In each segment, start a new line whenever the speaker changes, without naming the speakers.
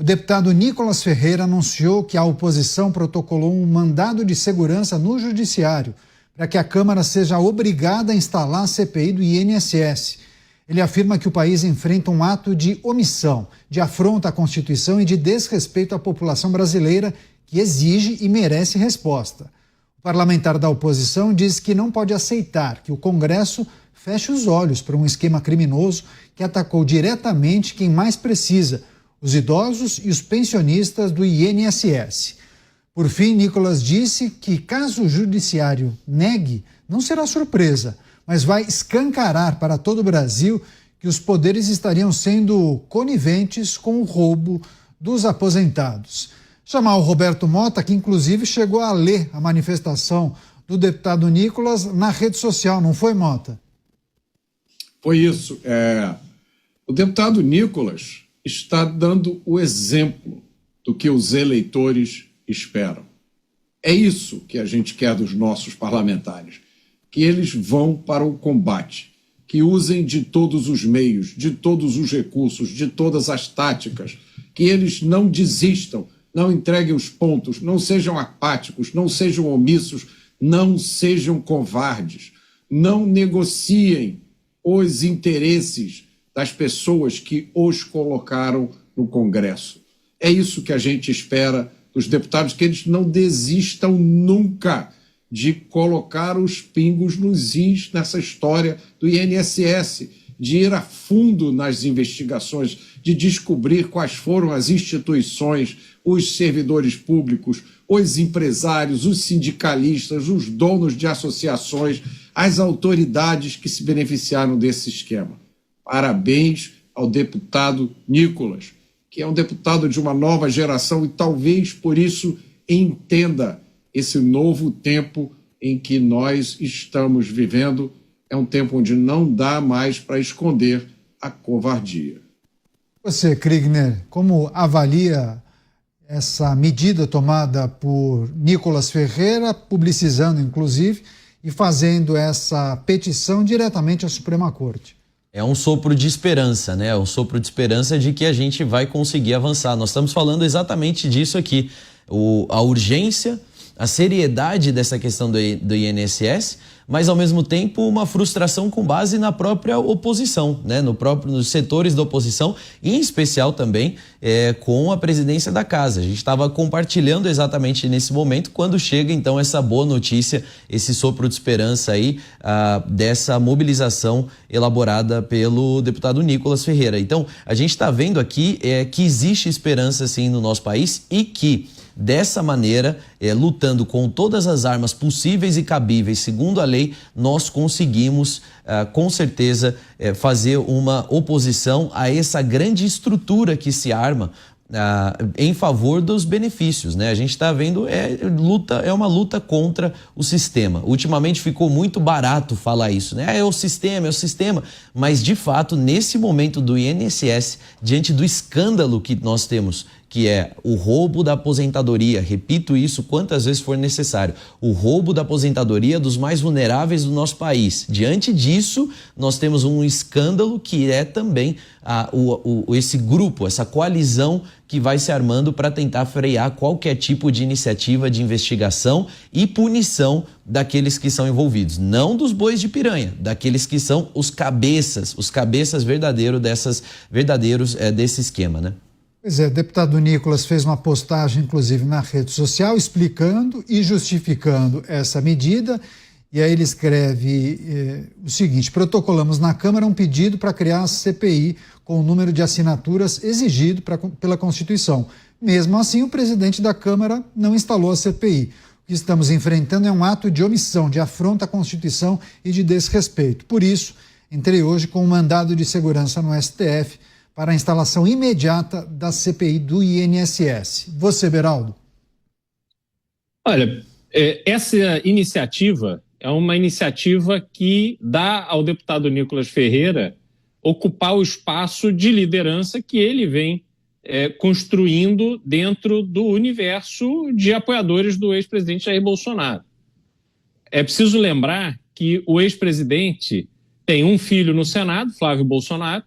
O deputado Nicolas Ferreira anunciou que a oposição protocolou um mandado de segurança no Judiciário para que a Câmara seja obrigada a instalar a CPI do INSS. Ele afirma que o país enfrenta um ato de omissão, de afronta à Constituição e de desrespeito à população brasileira que exige e merece resposta. O parlamentar da oposição diz que não pode aceitar que o Congresso feche os olhos para um esquema criminoso que atacou diretamente quem mais precisa, os idosos e os pensionistas do INSS. Por fim, Nicolas disse que, caso o Judiciário negue, não será surpresa, mas vai escancarar para todo o Brasil que os poderes estariam sendo coniventes com o roubo dos aposentados. Chamar o Roberto Mota, que inclusive chegou a ler a manifestação do deputado Nicolas na rede social, não foi, Mota?
Foi isso. O deputado Nicolas está dando o exemplo do que os eleitores esperam. É isso que a gente quer dos nossos parlamentares, que eles vão para o combate, que usem de todos os meios, de todos os recursos, de todas as táticas, que eles não desistam, não entreguem os pontos, não sejam apáticos, não sejam omissos, não sejam covardes, não negociem os interesses das pessoas que os colocaram no Congresso. É isso que a gente espera dos deputados, que eles não desistam nunca de colocar os pingos nos is nessa história do INSS, de ir a fundo nas investigações, de descobrir quais foram as instituições, os servidores públicos, os empresários, os sindicalistas, os donos de associações, as autoridades que se beneficiaram desse esquema. Parabéns ao deputado Nicolas, que é um deputado de uma nova geração e talvez por isso entenda esse novo tempo em que nós estamos vivendo. É um tempo onde não dá mais para esconder a covardia.
Você, Kriegner, como avalia essa medida tomada por Nicolas Ferreira, publicizando inclusive, e fazendo essa petição diretamente à Suprema Corte?
É um sopro de esperança, né? É um sopro de esperança de que a gente vai conseguir avançar. Nós estamos falando exatamente disso aqui. A urgência, a seriedade dessa questão do INSS, mas ao mesmo tempo uma frustração com base na própria oposição, né? Nos setores da oposição, em especial também com a presidência da casa. A gente estava compartilhando exatamente nesse momento quando chega então essa boa notícia, esse sopro de esperança aí dessa mobilização elaborada pelo deputado Nicolas Ferreira. Então a gente está vendo aqui que existe esperança sim no nosso país e que dessa maneira, lutando com todas as armas possíveis e cabíveis, segundo a lei, nós conseguimos, com certeza, fazer uma oposição a essa grande estrutura que se arma em favor dos benefícios, né? A gente está vendo, é uma luta contra o sistema. Ultimamente ficou muito barato falar isso, né? É o sistema, mas de fato, nesse momento do INSS, diante do escândalo que nós temos, que é o roubo da aposentadoria, repito isso quantas vezes for necessário, o roubo da aposentadoria dos mais vulneráveis do nosso país. Diante disso, nós temos um escândalo que é também esse grupo, essa coalizão que vai se armando para tentar frear qualquer tipo de iniciativa de investigação e punição daqueles que são envolvidos. Não dos bois de piranha, daqueles que são os cabeças verdadeiros desse esquema, né?
Pois é, o deputado Nicolas fez uma postagem, inclusive, na rede social, explicando e justificando essa medida. E aí ele escreve o seguinte: protocolamos na Câmara um pedido para criar a CPI com o número de assinaturas exigido pela Constituição. Mesmo assim, o presidente da Câmara não instalou a CPI. O que estamos enfrentando é um ato de omissão, de afronta à Constituição e de desrespeito. Por isso, entrei hoje com um mandado de segurança no STF para a instalação imediata da CPI do INSS. Você, Beraldo?
Olha, essa iniciativa é uma iniciativa que dá ao deputado Nicolas Ferreira ocupar o espaço de liderança que ele vem construindo dentro do universo de apoiadores do ex-presidente Jair Bolsonaro. É preciso lembrar que o ex-presidente tem um filho no Senado, Flávio Bolsonaro,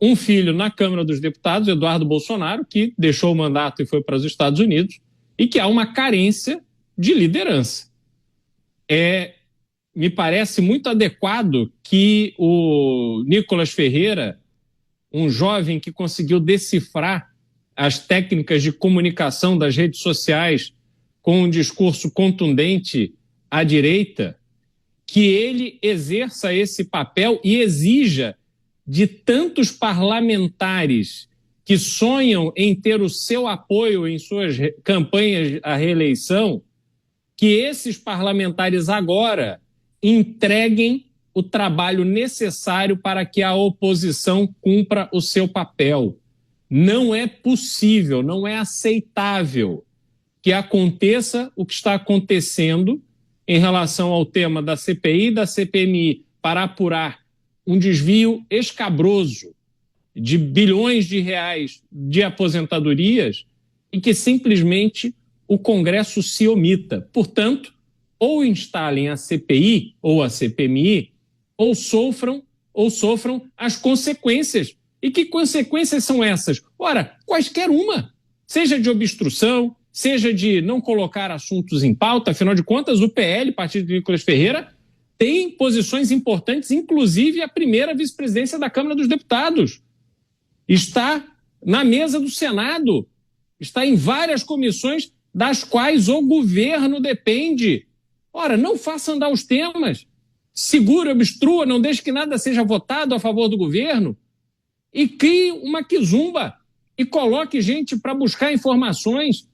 um filho na Câmara dos Deputados, Eduardo Bolsonaro, que deixou o mandato e foi para os Estados Unidos, e que há uma carência de liderança. Me parece muito adequado que o Nicolas Ferreira, um jovem que conseguiu decifrar as técnicas de comunicação das redes sociais com um discurso contundente à direita, que ele exerça esse papel e exija de tantos parlamentares que sonham em ter o seu apoio em suas campanhas à reeleição, que esses parlamentares agora entreguem o trabalho necessário para que a oposição cumpra o seu papel. Não é possível, não é aceitável que aconteça o que está acontecendo em relação ao tema da CPI e da CPMI para apurar um desvio escabroso de bilhões de reais de aposentadorias e que simplesmente o Congresso se omita. Portanto, ou instalem a CPI ou a CPMI, ou sofram as consequências. E que consequências são essas? Ora, quaisquer uma, seja de obstrução, seja de não colocar assuntos em pauta, afinal de contas, o PL, partido de Nicolas Ferreira, tem posições importantes, inclusive a primeira vice-presidência da Câmara dos Deputados. Está na mesa do Senado, está em várias comissões das quais o governo depende. Ora, não faça andar os temas, segura, obstrua, não deixe que nada seja votado a favor do governo e crie uma quizumba e coloque gente para buscar informações.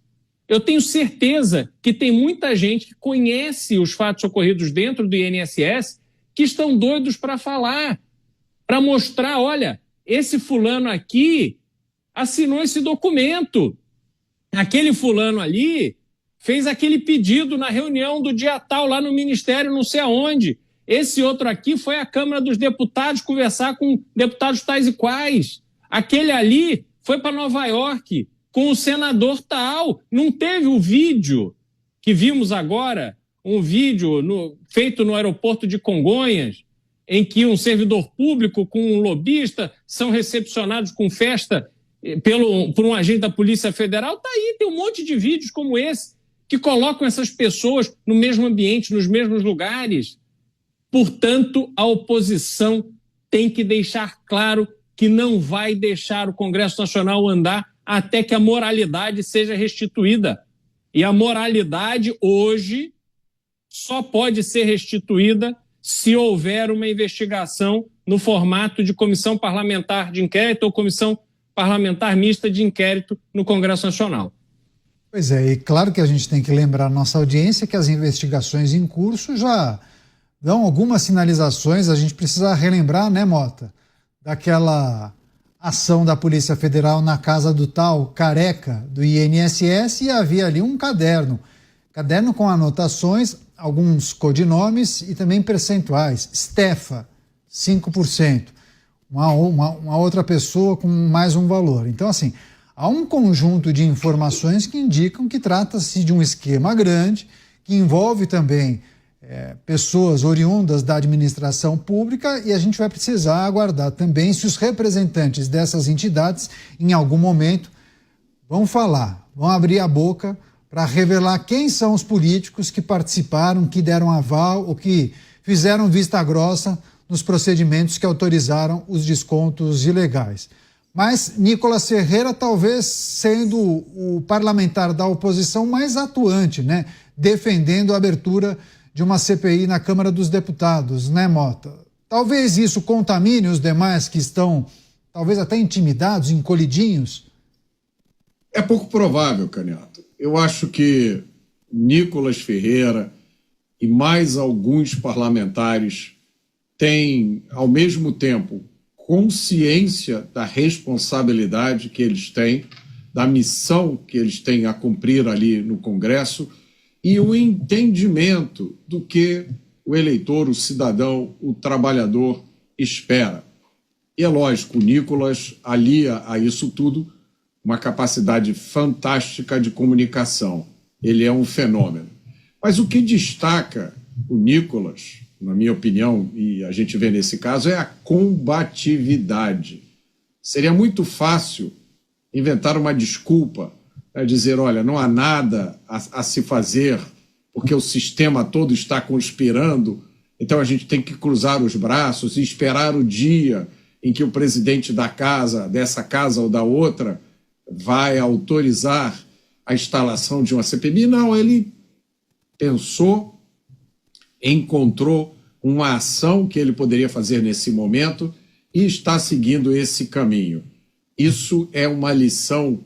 Eu tenho certeza que tem muita gente que conhece os fatos ocorridos dentro do INSS que estão doidos para falar, para mostrar, olha, esse fulano aqui assinou esse documento, aquele fulano ali fez aquele pedido na reunião do dia tal lá no Ministério não sei aonde, esse outro aqui foi à Câmara dos Deputados conversar com deputados tais e quais, aquele ali foi para Nova York com o senador tal. Não teve o vídeo que vimos agora, um vídeo feito no aeroporto de Congonhas, em que um servidor público com um lobista são recepcionados com festa por um agente da Polícia Federal? Tá aí, tem um monte de vídeos como esse que colocam essas pessoas no mesmo ambiente, nos mesmos lugares. Portanto, a oposição tem que deixar claro que não vai deixar o Congresso Nacional andar até que a moralidade seja restituída. E a moralidade hoje só pode ser restituída se houver uma investigação no formato de comissão parlamentar de inquérito ou comissão parlamentar mista de inquérito no Congresso Nacional.
Pois é, e claro que a gente tem que lembrar a nossa audiência que as investigações em curso já dão algumas sinalizações. A gente precisa relembrar, né, Mota, daquela ação da Polícia Federal na casa do tal careca do INSS, e havia ali um caderno com anotações, alguns codinomes e também percentuais. Stefa, 5%. Uma outra pessoa com mais um valor. Então, assim, há um conjunto de informações que indicam que trata-se de um esquema grande, que envolve também pessoas oriundas da administração pública, e a gente vai precisar aguardar também se os representantes dessas entidades, em algum momento, vão falar, vão abrir a boca para revelar quem são os políticos que participaram, que deram aval ou que fizeram vista grossa nos procedimentos que autorizaram os descontos ilegais. Mas Nicolas Ferreira talvez sendo o parlamentar da oposição mais atuante, né? Defendendo a abertura de uma CPI na Câmara dos Deputados, né, Mota? Talvez isso contamine os demais que estão, talvez até intimidados, encolhidinhos?
É pouco provável, Canhoto. Eu acho que Nicolas Ferreira e mais alguns parlamentares têm, ao mesmo tempo, consciência da responsabilidade que eles têm, da missão que eles têm a cumprir ali no Congresso, e o entendimento do que o eleitor, o cidadão, o trabalhador espera. E é lógico, o Nicolas alia a isso tudo uma capacidade fantástica de comunicação. Ele é um fenômeno. Mas o que destaca o Nicolas, na minha opinião, e a gente vê nesse caso, é a combatividade. Seria muito fácil inventar uma desculpa, dizer, olha, não há nada a se fazer porque o sistema todo está conspirando, então a gente tem que cruzar os braços e esperar o dia em que o presidente dessa casa ou da outra, vai autorizar a instalação de uma CPMI. Não, ele pensou, encontrou uma ação que ele poderia fazer nesse momento e está seguindo esse caminho. Isso é uma lição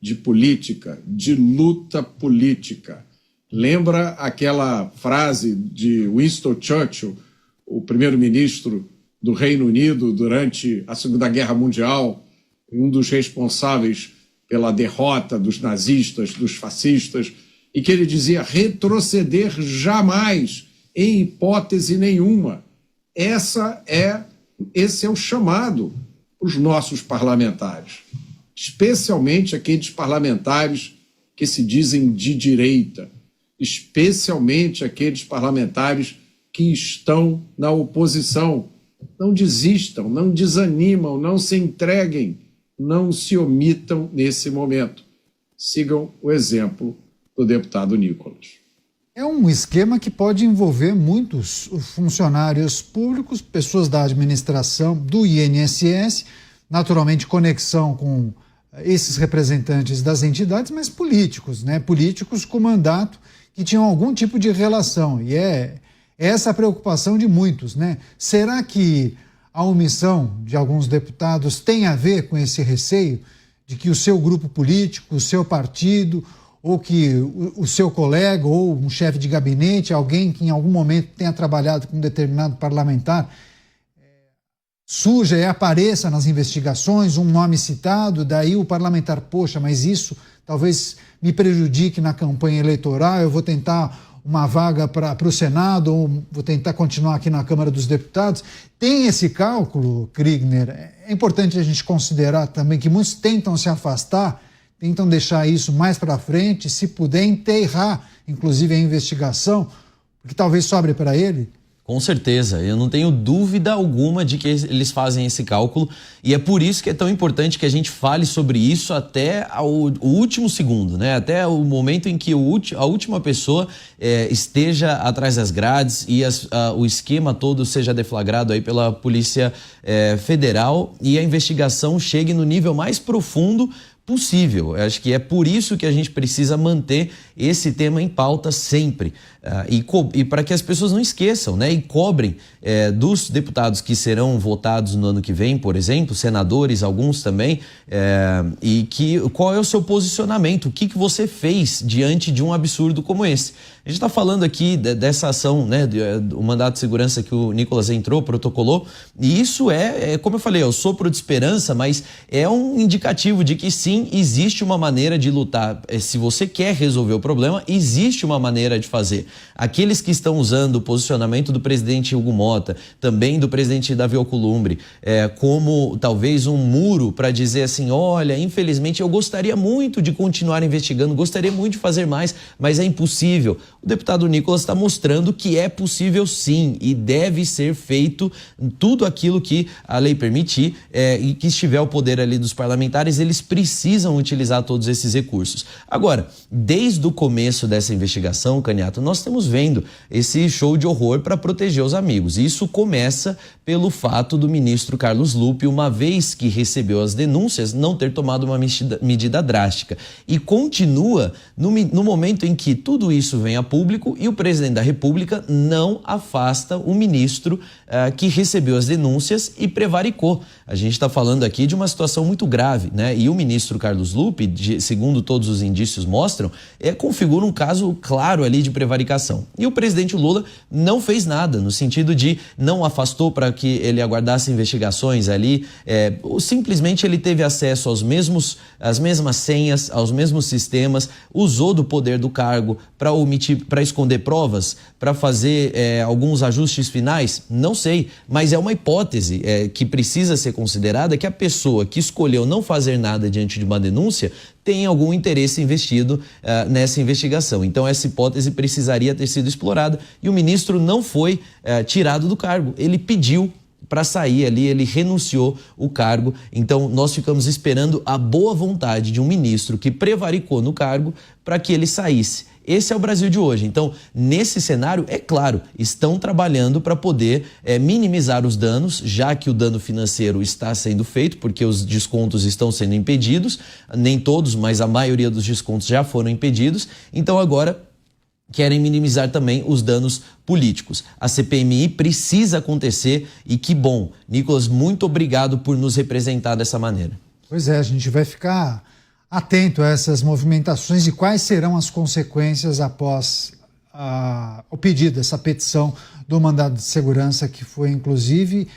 de política, de luta política. Lembra aquela frase de Winston Churchill, o primeiro-ministro do Reino Unido durante a Segunda Guerra Mundial, um dos responsáveis pela derrota dos nazistas, dos fascistas, e que ele dizia: retroceder jamais, em hipótese nenhuma. Esse é o chamado os nossos parlamentares, especialmente aqueles parlamentares que se dizem de direita, especialmente aqueles parlamentares que estão na oposição. Não desistam, não desanimam, não se entreguem, não se omitam nesse momento. Sigam o exemplo do deputado Nicolas.
É um esquema que pode envolver muitos funcionários públicos, pessoas da administração, do INSS, naturalmente conexão com esses representantes das entidades, mas políticos, né? Políticos com mandato que tinham algum tipo de relação. E é essa a preocupação de muitos, né? Será que a omissão de alguns deputados tem a ver com esse receio de que o seu grupo político, o seu partido, ou que o seu colega ou um chefe de gabinete, alguém que em algum momento tenha trabalhado com um determinado parlamentar, surja e apareça nas investigações, um nome citado, daí o parlamentar, poxa, mas isso talvez me prejudique na campanha eleitoral, eu vou tentar uma vaga para o Senado, ou vou tentar continuar aqui na Câmara dos Deputados. Tem esse cálculo, Kriegner? É importante a gente considerar também que muitos tentam se afastar, tentam deixar isso mais para frente, se puder enterrar, inclusive, a investigação, porque talvez sobre para ele.
Com certeza, eu não tenho dúvida alguma de que eles fazem esse cálculo, e é por isso que é tão importante que a gente fale sobre isso até o último segundo, né? Até o momento em que a última pessoa esteja atrás das grades e o esquema todo seja deflagrado aí pela Polícia Federal e a investigação chegue no nível mais profundo possível. Eu acho que é por isso que a gente precisa manter esse tema em pauta sempre. E para que as pessoas não esqueçam, né? E cobrem dos deputados que serão votados no ano que vem, por exemplo, senadores, alguns também, e qual é o seu posicionamento, o que você fez diante de um absurdo como esse. A gente está falando aqui dessa ação, né, do mandato de segurança que o Nicolas protocolou, e isso como eu falei, é o sopro de esperança, mas é um indicativo de que sim, existe uma maneira de lutar. Se você quer resolver o problema, existe uma maneira de fazer. Aqueles que estão usando o posicionamento do presidente Hugo Mota, também do presidente Davi Alcolumbre, como talvez um muro para dizer assim, olha, infelizmente eu gostaria muito de continuar investigando, gostaria muito de fazer mais, mas é impossível. O deputado Nicolas está mostrando que é possível sim e deve ser feito tudo aquilo que a lei permitir e que estiver ao poder ali dos parlamentares, eles precisam utilizar todos esses recursos. Agora, desde o começo dessa investigação, Caniato, nós estamos vendo esse show de horror para proteger os amigos. Isso começa pelo fato do ministro Carlos Lupe, uma vez que recebeu as denúncias, não ter tomado uma medida drástica. E continua no momento em que tudo isso vem a público e o presidente da República não afasta o ministro que recebeu as denúncias e prevaricou. A gente está falando aqui de uma situação muito grave, né? E o ministro Carlos Lupe, segundo todos os indícios mostram, configura um caso claro ali de prevaricação. E o presidente Lula não fez nada, no sentido de não afastou para que ele aguardasse investigações ali, simplesmente ele teve acesso às mesmas senhas, aos mesmos sistemas, usou do poder do cargo para omitir, para esconder provas, para fazer alguns ajustes finais, não sei, mas é uma hipótese que precisa ser considerada, que a pessoa que escolheu não fazer nada diante de uma denúncia tem algum interesse investido nessa investigação. Então essa hipótese precisaria ter sido explorada e o ministro não foi tirado do cargo. Ele pediu para sair ali, ele renunciou o cargo. Então, nós ficamos esperando a boa vontade de um ministro que prevaricou no cargo para que ele saísse. Esse é o Brasil de hoje. Então, nesse cenário, é claro, estão trabalhando para poder minimizar os danos, já que o dano financeiro está sendo feito, porque os descontos estão sendo impedidos, nem todos, mas a maioria dos descontos já foram impedidos. Então, agora querem minimizar também os danos políticos. A CPMI precisa acontecer e que bom. Nicolas, muito obrigado por nos representar dessa maneira.
Pois é, a gente vai ficar atento a essas movimentações e quais serão as consequências após o pedido, essa petição do mandado de segurança que foi, inclusive,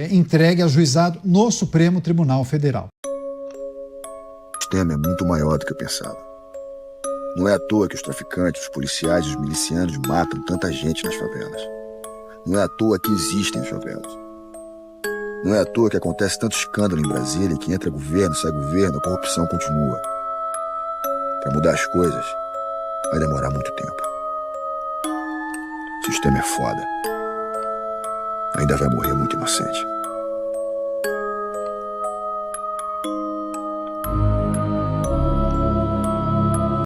entregue ao juizado no Supremo Tribunal Federal.
O sistema é muito maior do que eu pensava. Não é à toa que os traficantes, os policiais e os milicianos matam tanta gente nas favelas. Não é à toa que existem as favelas. Não é à toa que acontece tanto escândalo em Brasília, que entra governo, sai governo, a corrupção continua. Para mudar as coisas, vai demorar muito tempo. O sistema é foda. Ainda vai morrer muito inocente.